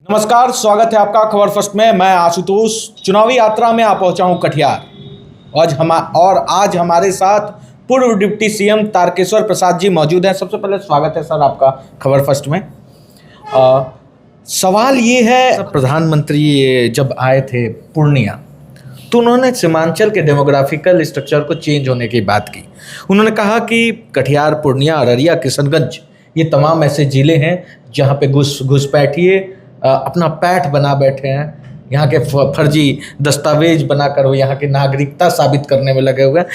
नमस्कार, स्वागत है आपका खबर फर्स्ट में। मैं आशुतोष चुनावी यात्रा में आ पहुंचा हूं कटिहार। आज हमारे साथ पूर्व डिप्टी सीएम तारकेश्वर प्रसाद जी मौजूद हैं। सबसे पहले स्वागत है सर आपका खबर फर्स्ट में। सवाल ये है, प्रधानमंत्री जब आए थे पूर्णिया तो उन्होंने सीमांचल के डेमोग्राफिकल स्ट्रक्चर को चेंज होने की बात की। उन्होंने कहा कि कटिहार, पूर्णिया, अररिया, किशनगंज ये तमाम ऐसे ज़िले हैं जहाँ पे घुसपैठिए अपना पैठ बना बैठे हैं, यहाँ के फर्जी दस्तावेज बनाकर वो यहाँ की नागरिकता साबित करने में लगे हुए हैं।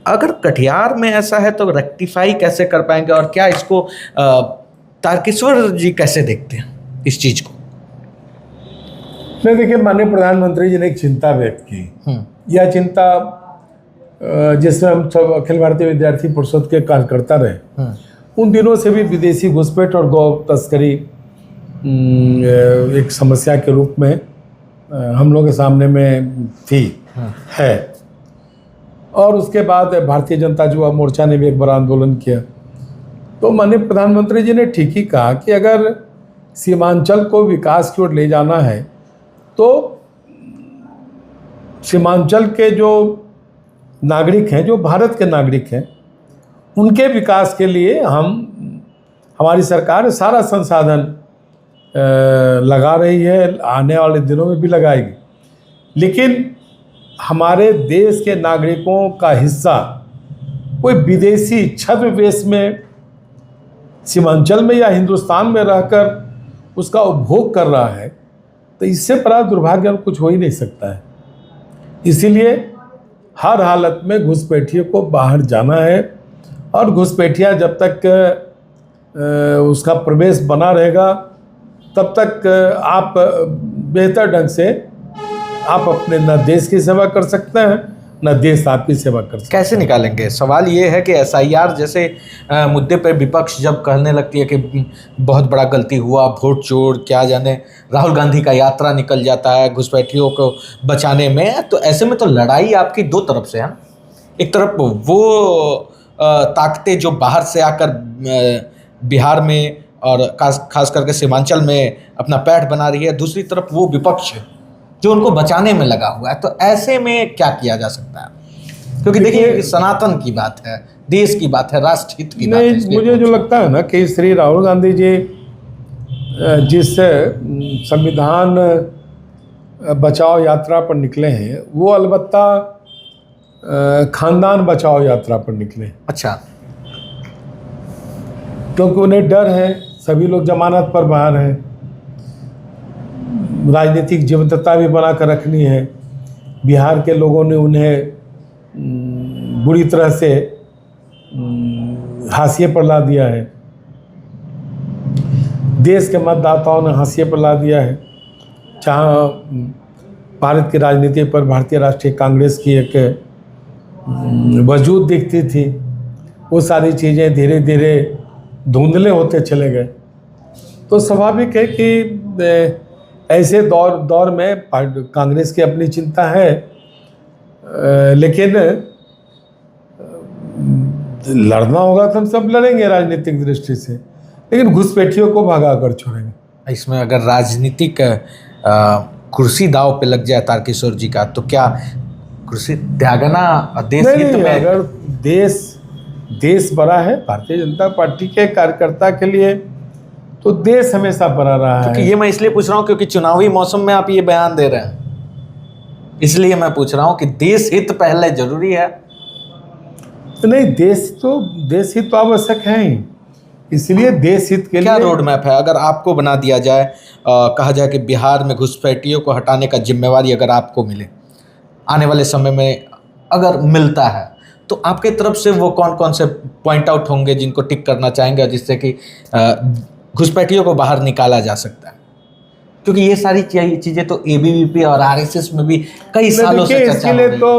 अगर कटिहार में ऐसा है तो रेक्टिफाई कैसे कर पाएंगे, और क्या इसको तारकेश्वर जी कैसे देखते हैं इस चीज़ को? नहीं, देखिए, माननीय प्रधानमंत्री जी ने एक चिंता व्यक्त की। यह चिंता जिसमें हम सब अखिल भारतीय विद्यार्थी परिषद के कार्यकर्ता रहे, उन दिनों से भी विदेशी घुसपैठ और गौ तस्करी एक समस्या के रूप में हम लोगों के सामने में थी, है। और उसके बाद भारतीय जनता युवा मोर्चा ने भी एक बड़ा आंदोलन किया। तो माननीय प्रधानमंत्री जी ने ठीक ही कहा कि अगर सीमांचल को विकास की ओर ले जाना है तो सीमांचल के जो नागरिक हैं, जो भारत के नागरिक हैं, उनके विकास के लिए हमारी सरकार सारा संसाधन लगा रही है, आने वाले दिनों में भी लगाएगी। लेकिन हमारे देश के नागरिकों का हिस्सा कोई विदेशी छद्मवेश में सीमांचल में या हिंदुस्तान में रहकर उसका उपभोग कर रहा है, तो इससे बड़ा दुर्भाग्य कुछ हो ही नहीं सकता है। इसीलिए हर हालत में घुसपैठियों को बाहर जाना है, और घुसपैठिया जब तक उसका प्रवेश बना रहेगा तब तक आप बेहतर ढंग से आप अपने न देश की सेवा कर सकते हैं, न देश आपकी सेवा कर सकते हैं। कैसे निकालेंगे? सवाल ये है कि एसआईआर जैसे मुद्दे पर विपक्ष जब कहने लगती है कि बहुत बड़ा गलती हुआ, वोट चोर, क्या जाने, राहुल गांधी का यात्रा निकल जाता है घुसपैठियों को बचाने में, तो ऐसे में तो लड़ाई आपकी दो तरफ से है। एक तरफ वो ताकतें जो बाहर से आकर बिहार में और खास करके सीमांचल में अपना पैठ बना रही है, दूसरी तरफ वो विपक्ष है जो उनको बचाने में लगा हुआ है। तो ऐसे में क्या किया जा सकता है? क्योंकि देखिए, सनातन की बात है, देश की बात है, राष्ट्रहित की बात है। मुझे जो लगता है ना कि श्री राहुल गांधी जी जिस संविधान बचाओ यात्रा पर निकले हैं, वो अलबत्ता खानदान बचाओ यात्रा पर निकले। अच्छा। क्योंकि उन्हें डर है, सभी लोग जमानत पर बाहर हैं, राजनीतिक जीवंतता भी बना कर रखनी है। बिहार के लोगों ने उन्हें बुरी तरह से हाशिए पर ला दिया है, देश के मतदाताओं ने हाशिए पर ला दिया है। जहाँ भारत की राजनीति पर भारतीय राष्ट्रीय कांग्रेस की एक वजूद दिखती थी, वो सारी चीज़ें धीरे धीरे धुंधले होते चले गए। तो स्वाभाविक है कि ऐसे दौर में कांग्रेस की अपनी चिंता है, लेकिन लड़ना होगा तो हम सब लड़ेंगे राजनीतिक दृष्टि से, लेकिन घुसपैठियों को भगा कर छोड़ेंगे। इसमें अगर राजनीतिक कुर्सी दाव पे लग जाए तारकेश्वर जी का, तो क्या कुर्सी त्यागना देश हित में? अगर देश बड़ा है भारतीय जनता पार्टी के कार्यकर्ता के लिए, तो देश हमेशा बड़ा रहा है। ये मैं इसलिए पूछ रहा हूँ क्योंकि चुनावी मौसम में आप ये बयान दे रहे हैं, इसलिए मैं पूछ रहा हूँ कि देश हित पहले जरूरी है। नहीं, देश हित तो आवश्यक है ही, इसलिए देश हित के क्या लिए रोड मैप है? अगर आपको बना दिया जाए, कहा जाए कि बिहार में घुसपैठियों को हटाने का जिम्मेवारी अगर आपको मिले, आने वाले समय में अगर मिलता है, तो आपके तरफ से वो कौन कौन से पॉइंट आउट होंगे जिनको टिक करना चाहेंगे जिससे कि घुसपैठियों को बाहर निकाला जा सकता है? क्योंकि ये सारी चीज़ें तो एबीवीपी और आरएसएस में भी कई सालों से चर्चा इसके लिए तो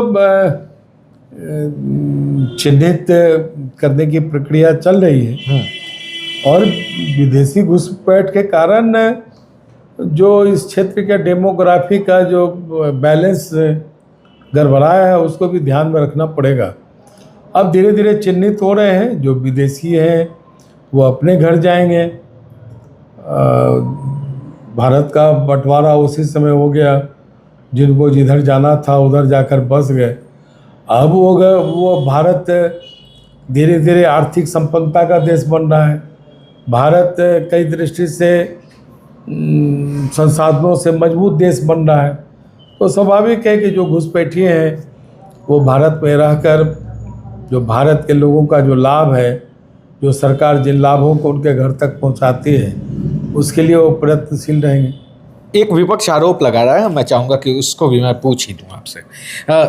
चिन्हित करने की प्रक्रिया चल रही है, और विदेशी घुसपैठ के कारण जो इस क्षेत्र के डेमोग्राफी का जो बैलेंस गड़बड़ाया है, उसको भी ध्यान में रखना पड़ेगा। अब धीरे धीरे चिन्हित हो रहे हैं, जो विदेशी हैं वो अपने घर जाएंगे, भारत का बंटवारा उसी समय हो गया, जिनको जिधर जाना था उधर जाकर बस गए। अब वो भारत धीरे धीरे आर्थिक संपन्नता का देश बन रहा है। भारत कई दृष्टि से संसाधनों से मजबूत देश बन रहा है। तो स्वाभाविक है कि जो घुसपैठिए हैं वो भारत में रहकर जो भारत के लोगों का जो लाभ है, जो सरकार जिन लाभों को उनके घर तक पहुंचाती है, उसके लिए वो प्रयत्नशील रहेंगे। एक विपक्ष आरोप लगा रहा है, मैं चाहूंगा कि उसको भी मैं पूछ ही दूं आपसे।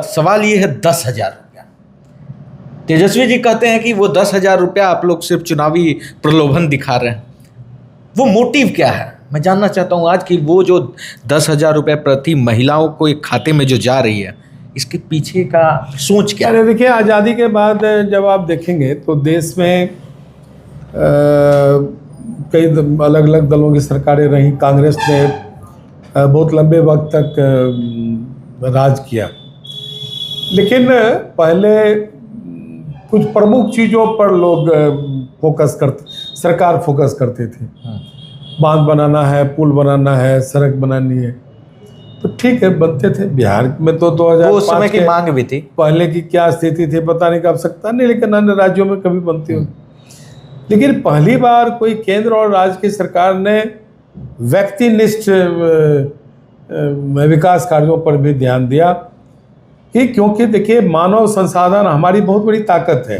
सवाल ये है 10,000 रुपया। तेजस्वी जी कहते हैं कि वो 10,000 रुपया आप लोग सिर्फ चुनावी प्रलोभन दिखा रहे हैं। वो मोटिव क्या है, मैं जानना चाहता हूं आज कि वो जो 10,000 रुपया प्रति महिलाओं को एक खाते में जो जा रही है, इसके पीछे का सोच क्या है? अरे देखिए, आज़ादी के बाद जब आप देखेंगे तो देश में कई अलग अलग दलों की सरकारें रहीं। कांग्रेस ने बहुत लंबे वक्त तक राज किया, लेकिन पहले कुछ प्रमुख चीज़ों पर लोग सरकार फोकस करते थे। बांध बनाना है, पुल बनाना है, सड़क बनानी है, तो ठीक है, बनते थे। बिहार में तो 2005 उस समय की मांग भी थी। पहले की क्या स्थिति थी पता नहीं, कब सकता नहीं, लेकिन अन्य राज्यों में कभी बनती हो। लेकिन पहली बार कोई केंद्र और राज्य की सरकार ने व्यक्तिनिष्ठ विकास कार्यों पर भी ध्यान दिया कि क्योंकि देखिए, मानव संसाधन हमारी बहुत बड़ी ताकत है।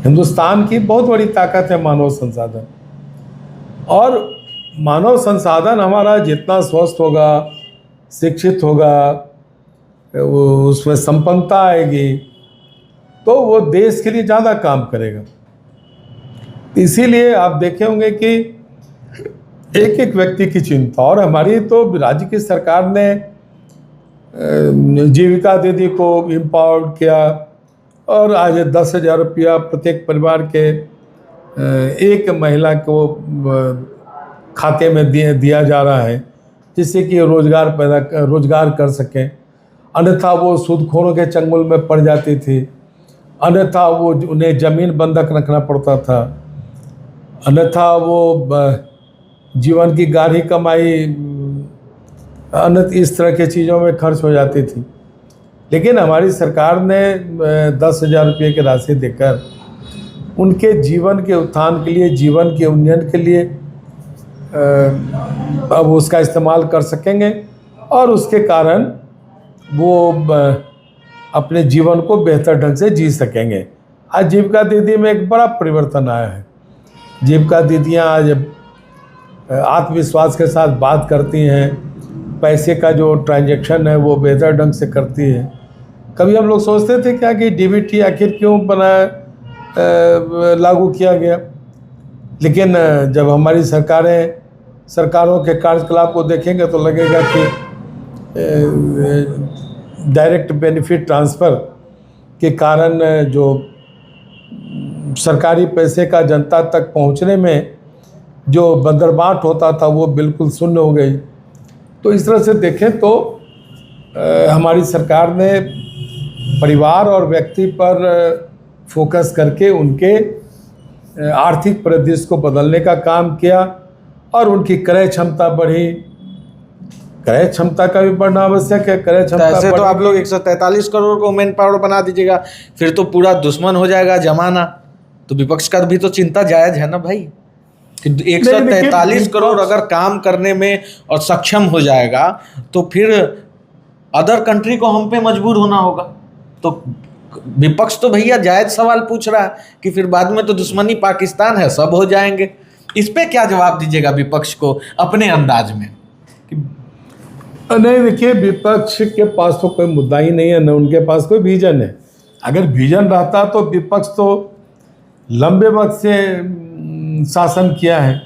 हिंदुस्तान की बहुत बड़ी ताकत है मानव संसाधन, और मानव संसाधन हमारा जितना स्वस्थ होगा, शिक्षित होगा, उसमें संपन्नता आएगी, तो वो देश के लिए ज़्यादा काम करेगा। इसीलिए आप देखे होंगे कि एक एक व्यक्ति की चिंता, और हमारी तो राज्य की सरकार ने जीविका दीदी को एम्पावर्ड किया, और आज 10,000 रुपया प्रत्येक परिवार के एक महिला को खाते में दिया जा रहा है, जिससे कि रोजगार कर सकें। अन्यथा वो सूदखोरों के चंगुल में पड़ जाती थी, अन्यथा वो उन्हें ज़मीन बंधक रखना पड़ता था, अन्यथा वो जीवन की गाढ़ी कमाई अन्य इस तरह की चीज़ों में खर्च हो जाती थी। लेकिन हमारी सरकार ने 10,000 रुपये की राशि देकर उनके जीवन के उत्थान के लिए, जीवन के उन्नयन के लिए अब उसका इस्तेमाल कर सकेंगे, और उसके कारण वो अपने जीवन को बेहतर ढंग से जी सकेंगे। आज जीविका दीदी में एक बड़ा परिवर्तन आया है। जीविका दीदियाँ आज आत्मविश्वास के साथ बात करती हैं, पैसे का जो ट्रांजैक्शन है वो बेहतर ढंग से करती है। कभी हम लोग सोचते थे क्या कि डीबीटी आखिर क्यों लागू किया गया, लेकिन जब हमारी सरकारों के कार्यकलाप को देखेंगे तो लगेगा कि डायरेक्ट बेनिफिट ट्रांसफ़र के कारण जो सरकारी पैसे का जनता तक पहुंचने में जो बंदरबाट होता था वो बिल्कुल शून्य हो गई। तो इस तरह से देखें तो हमारी सरकार ने परिवार और व्यक्ति पर फोकस करके उनके आर्थिक परिदृश्य को बदलने का काम किया, और उनकी क्रय क्षमता बढ़ी। क्रय क्षमता का भी बढ़ना आवश्यक है। क्रय क्षमता ऐसे तो आप लोग 143 करोड़ को मैन पावर बना दीजिएगा, फिर तो पूरा दुश्मन हो जाएगा जमाना। तो विपक्ष का भी तो चिंता जायज है ना भाई, कि 143 करोड़ अगर काम करने में और सक्षम हो जाएगा तो फिर अदर कंट्री को हम पे मजबूर होना होगा। तो विपक्ष तो भैया जायज सवाल पूछ रहा है कि फिर बाद में तो दुश्मनी पाकिस्तान है, सब हो जाएंगे। इस पे क्या जवाब दीजिएगा विपक्ष को अपने अंदाज में? नहीं, देखिए, विपक्ष के पास तो कोई मुद्दा ही नहीं है, न उनके पास कोई विजन है। अगर विजन रहता तो विपक्ष तो लंबे वक्त से शासन किया है,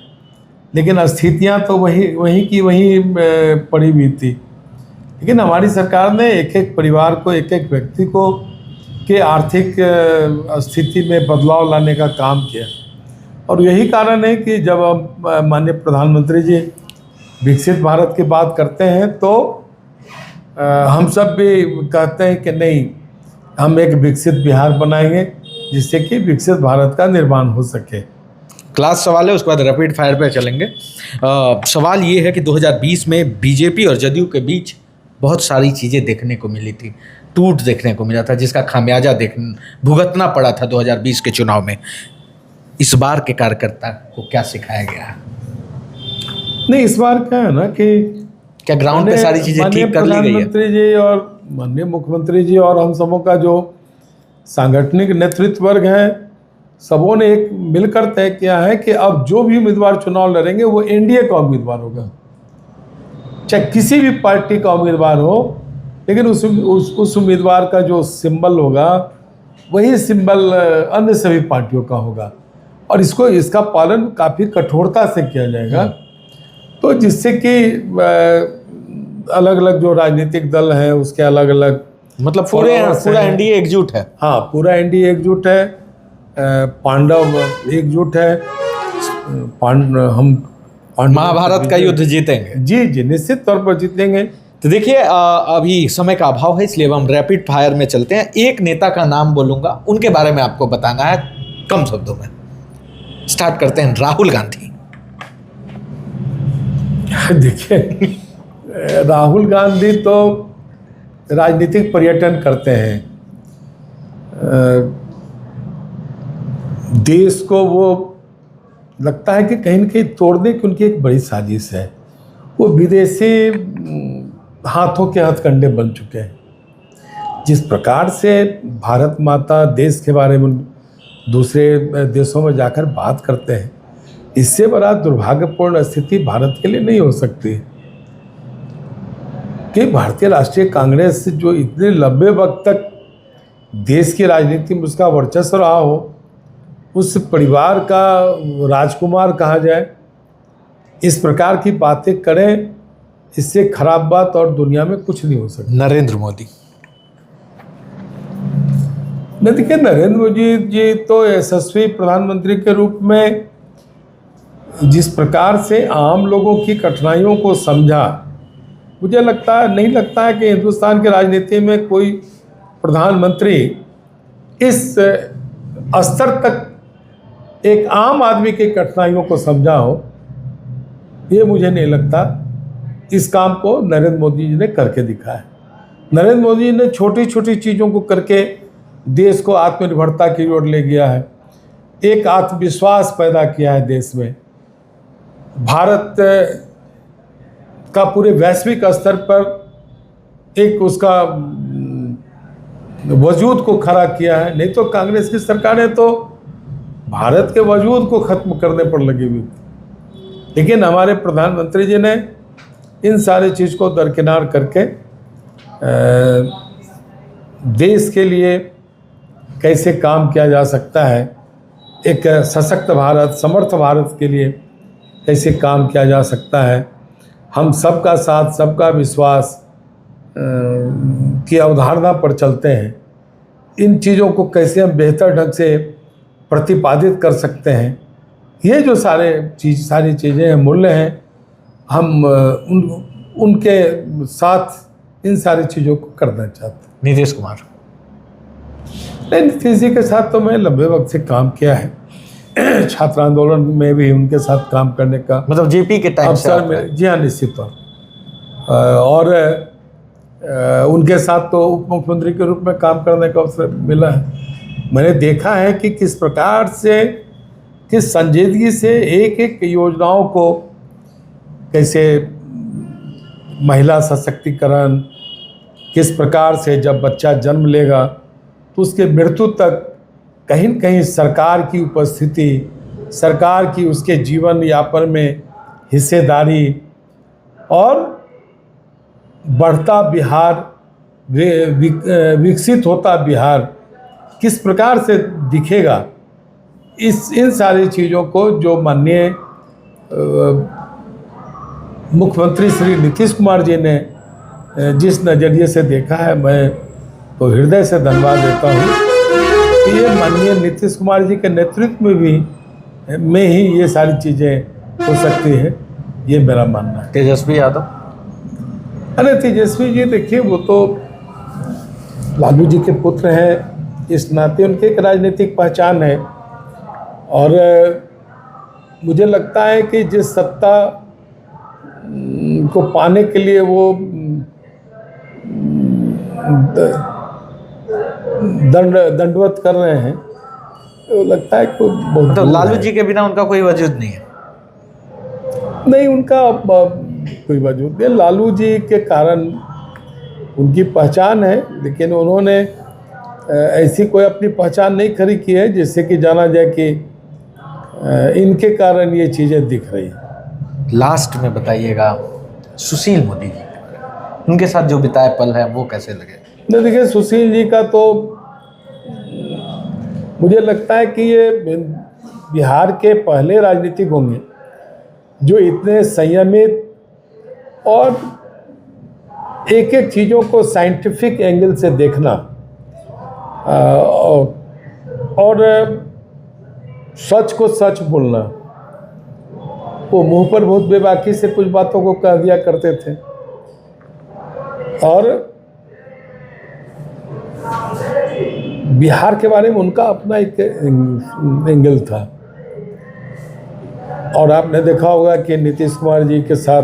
लेकिन स्थितियां तो वही की वही पड़ी हुई थी। लेकिन हमारी सरकार ने एक एक परिवार को, एक एक व्यक्ति को के आर्थिक स्थिति में बदलाव लाने का काम किया, और यही कारण है कि जब माननीय प्रधानमंत्री जी विकसित भारत की बात करते हैं तो हम सब भी कहते हैं कि नहीं, हम एक विकसित बिहार बनाएंगे जिससे कि विकसित भारत का निर्माण हो सके। क्लास सवाल है, उसके बाद रैपिड फायर पे चलेंगे। सवाल ये है कि 2020 में बीजेपी और जदयू के बीच बहुत सारी चीज़ें देखने को मिली थी, टूट देखने को मिला था, जिसका खामियाजा भुगतना पड़ा था 2020 के चुनाव में। इस बार के कार्यकर्ता को क्या सिखाया गया? नहीं, इस बार क्या है ना कि क्या ग्राउंड पे सारी चीज़ें ठीक कर ली गई है? प्रधानमंत्री जी और माननीय मुख्यमंत्री जी और हम सबों का जो सांगठनिक नेतृत्व वर्ग है, सबों ने एक मिलकर तय किया है कि अब जो भी उम्मीदवार चुनाव लड़ेंगे वो एनडीए का उम्मीदवार होगा, चाहे किसी भी पार्टी का उम्मीदवार हो, लेकिन उस उम्मीदवार का जो सिंबल होगा वही सिंबल अन्य सभी पार्टियों का होगा, और इसका पालन काफ़ी कठोरता से किया जाएगा। तो जिससे कि अलग अलग जो राजनीतिक दल हैं उसके अलग अलग, मतलब पूरा एनडीए एकजुट है। हाँ, पूरा एनडीए एकजुट है, पांडव एकजुट है, हम महाभारत का युद्ध जीतेंगे। जी जी, निश्चित तौर पर जीतेंगे। तो देखिए, अभी समय का अभाव है, इसलिए हम रैपिड फायर में चलते हैं। एक नेता का नाम बोलूंगा, उनके बारे में आपको बताना है कम शब्दों में। स्टार्ट करते हैं, राहुल गांधी। देखिए, राहुल गांधी तो राजनीतिक पर्यटन करते हैं, देश को वो लगता है कि कहीं न कहीं तोड़ने की उनकी एक बड़ी साजिश है। वो विदेशी हाथों के हथकंडे बन चुके हैं। जिस प्रकार से भारत माता देश के बारे में दूसरे देशों में जाकर बात करते हैं, इससे बड़ा दुर्भाग्यपूर्ण स्थिति भारत के लिए नहीं हो सकती कि भारतीय राष्ट्रीय कांग्रेस जो इतने लंबे वक्त तक देश की राजनीति में उसका वर्चस्व रहा हो, उस परिवार का राजकुमार कहा जाए, इस प्रकार की बातें करें, इससे खराब बात और दुनिया में कुछ नहीं हो सकता। नरेंद्र मोदी, देखिए, नरेंद्र मोदी जी तो यशस्वी प्रधानमंत्री के रूप में जिस प्रकार से आम लोगों की कठिनाइयों को समझा, मुझे नहीं लगता है कि हिंदुस्तान की राजनीति में कोई प्रधानमंत्री इस स्तर तक एक आम आदमी की कठिनाइयों को समझा हो। ये मुझे नहीं लगता। इस काम को नरेंद्र मोदी जी ने करके दिखाया है। नरेंद्र मोदी जी ने छोटी छोटी चीज़ों को करके देश को आत्मनिर्भरता की ओर ले गया है, एक आत्मविश्वास पैदा किया है देश में, भारत का पूरे वैश्विक स्तर पर एक उसका वजूद को खड़ा किया है। नहीं तो कांग्रेस की सरकारें तो भारत के वजूद को खत्म करने पर लगी हुई थी, लेकिन हमारे प्रधानमंत्री जी ने इन सारी चीज़ को दरकिनार करके देश के लिए कैसे काम किया जा सकता है, एक सशक्त भारत, समर्थ भारत के लिए कैसे काम किया जा सकता है, हम सबका साथ सबका विश्वास की अवधारणा पर चलते हैं, इन चीज़ों को कैसे हम बेहतर ढंग से प्रतिपादित कर सकते हैं, ये जो सारी चीज़ें हैं, मूल्य हैं, हम उनके साथ इन सारी चीज़ों को करना चाहते हैं। नीतीश कुमार, नहीं, नीतीश जी के साथ तो मैं लंबे वक्त से काम किया है, छात्र आंदोलन में भी उनके साथ काम करने का मतलब जेपी के टाइम से अवसर में, जी हाँ, निश्चित तौर और उनके साथ तो उप मुख्यमंत्री के रूप में काम करने का अवसर मिला है। मैंने देखा है कि किस प्रकार से, किस संजीदगी से एक एक योजनाओं को कैसे महिला सशक्तिकरण, किस प्रकार से जब बच्चा जन्म लेगा तो उसके मृत्यु तक कहीं न कहीं सरकार की उपस्थिति, सरकार की उसके जीवन यापन में हिस्सेदारी और बढ़ता बिहार, विकसित होता बिहार किस प्रकार से दिखेगा, इन सारी चीज़ों को जो माननीय मुख्यमंत्री श्री नीतीश कुमार जी ने जिस नज़रिए से देखा है, मैं तो हृदय से धन्यवाद देता हूँ कि ये माननीय नीतीश कुमार जी के नेतृत्व में ही ये सारी चीज़ें हो सकती है, ये मेरा मानना है। तेजस्वी यादव, अरे तेजस्वी जी देखिए, वो तो लालू जी के पुत्र हैं, इस नाते उनकी एक राजनीतिक पहचान है और मुझे लगता है कि जिस सत्ता को पाने के लिए वो दंडवत कर रहे हैं, तो लगता है कि बहुत मतलब दूर लालू है। जी के बिना उनका कोई वजूद नहीं है। नहीं, उनका कोई वजूद नहीं। लालू जी के कारण उनकी पहचान है, लेकिन उन्होंने ऐसी कोई अपनी पहचान नहीं खड़ी की है जिससे कि जाना जाए कि इनके कारण ये चीज़ें दिख रही हैं। लास्ट में बताइएगा सुशील मोदी जी के बारे में। उनके साथ जो बिताए पल है वो कैसे लगे? नहीं, देखिए, सुशील जी का तो मुझे लगता है कि ये बिहार के पहले राजनीतिक होंगे जो इतने संयमित और एक एक चीज़ों को साइंटिफिक एंगल से देखना और सच को सच बोलना। वो मुंह पर बहुत बेबाकी से कुछ बातों को कह दिया करते थे और बिहार के बारे में उनका अपना एक एंगल था। और आपने देखा होगा कि नीतीश कुमार जी के साथ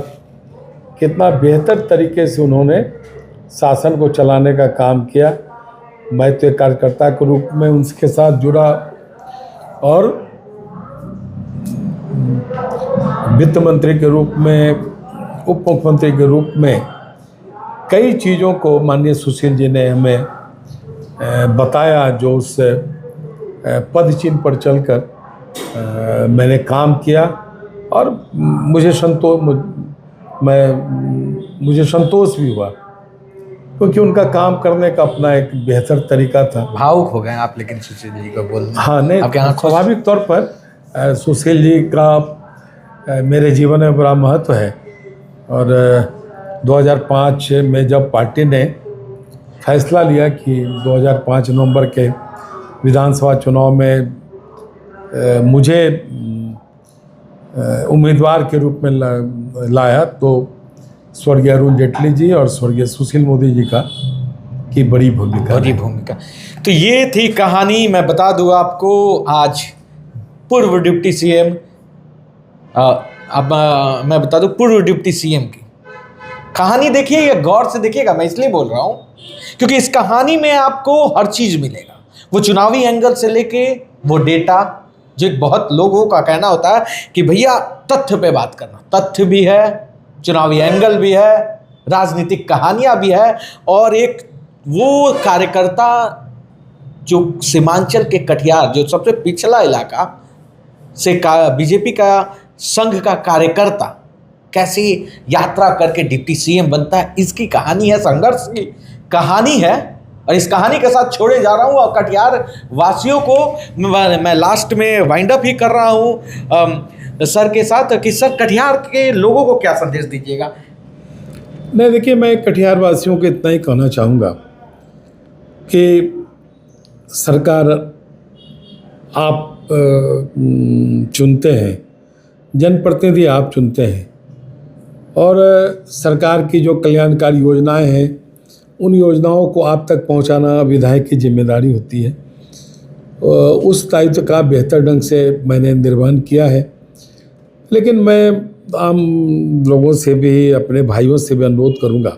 कितना बेहतर तरीके से उन्होंने शासन को चलाने का काम किया। मैं तो एक कार्यकर्ता के रूप में उनके साथ जुड़ा और वित्त मंत्री के रूप में, उप मुख्यमंत्री के रूप में कई चीज़ों को माननीय सुशील जी ने हमें बताया, जो उस पद चिन्ह पर चलकर मैंने काम किया और मुझे संतोष भी हुआ, क्योंकि उनका काम करने का अपना एक बेहतर तरीका था। भावुक हो गए आप लेकिन सुशील जी को बोलने। हाँ, नहीं, आपके आंखों से- स्वाभाविक तौर पर सुशील जी का मेरे जीवन में बड़ा महत्व है। और 2005 में जब पार्टी ने फैसला लिया कि 2005 नवंबर के विधानसभा चुनाव में मुझे उम्मीदवार के रूप में लाया, तो स्वर्गीय अरुण जेटली जी और स्वर्गीय सुशील मोदी जी की बड़ी भूमिका तो ये थी कहानी। मैं बता दूं आपको, आज पूर्व डिप्टी सीएम, मैं बता दूं पूर्व डिप्टी सीएम की कहानी देखिए, ये गौर से देखिएगा। मैं इसलिए बोल रहा हूं क्योंकि इस कहानी में आपको हर चीज मिलेगा। वो चुनावी एंगल से लेके वो डेटा, जो बहुत लोगों का कहना होता है कि भैया तथ्य पे बात करना, तथ्य भी है, चुनावी एंगल भी है, राजनीतिक कहानियां भी है, और एक वो कार्यकर्ता जो सीमांचल के कटिहार, जो सबसे पिछड़ा इलाका से बीजेपी का संघ का कार्यकर्ता कैसी यात्रा करके डिप्टी सीएम बनता है, इसकी कहानी है, संघर्ष की कहानी है। और इस कहानी के साथ छोड़े जा रहा हूँ और कटिहार वासियों को मैं लास्ट में वाइंड अप ही कर रहा हूँ सर के साथ कि सर कटिहार के लोगों को क्या संदेश दीजिएगा? नहीं, देखिए, मैं कटिहार वासियों को इतना ही कहना चाहूँगा कि सरकार आप चुनते हैं, जनप्रतिनिधि आप चुनते हैं, और सरकार की जो कल्याणकारी योजनाएं हैं उन योजनाओं को आप तक पहुंचाना विधायक की जिम्मेदारी होती है। उस दायित्व का बेहतर ढंग से मैंने निर्वहन किया है। लेकिन मैं आम लोगों से भी, अपने भाइयों से भी अनुरोध करूंगा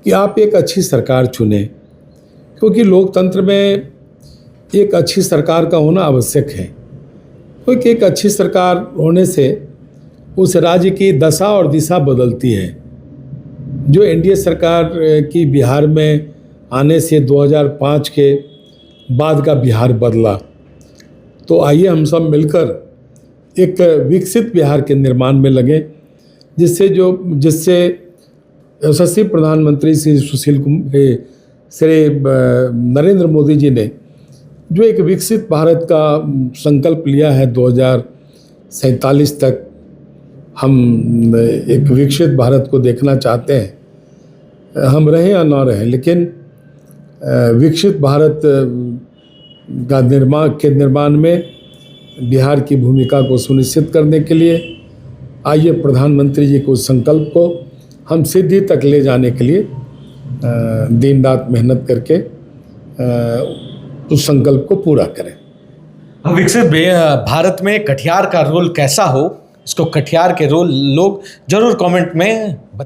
कि आप एक अच्छी सरकार चुनें, क्योंकि लोकतंत्र में एक अच्छी सरकार का होना आवश्यक है। क्योंकि एक अच्छी सरकार होने से उस राज्य की दशा और दिशा बदलती है। जो एनडीए सरकार की बिहार में आने से 2005 के बाद का बिहार बदला, तो आइए हम सब मिलकर एक विकसित बिहार के निर्माण में लगे, जिससे यशस्वी प्रधानमंत्री श्री नरेंद्र मोदी जी ने जो एक विकसित भारत का संकल्प लिया है 2047 तक, हम एक विकसित भारत को देखना चाहते हैं। हम रहें या ना रहें, लेकिन विकसित भारत का निर्माण में बिहार की भूमिका को सुनिश्चित करने के लिए आइए प्रधानमंत्री जी को संकल्प को हम सिद्धि तक ले जाने के लिए दिन रात मेहनत करके उस संकल्प को पूरा करें। विकसित भारत में कटियार का रोल कैसा हो, इसको कटियार के रोल लोग जरूर कमेंट में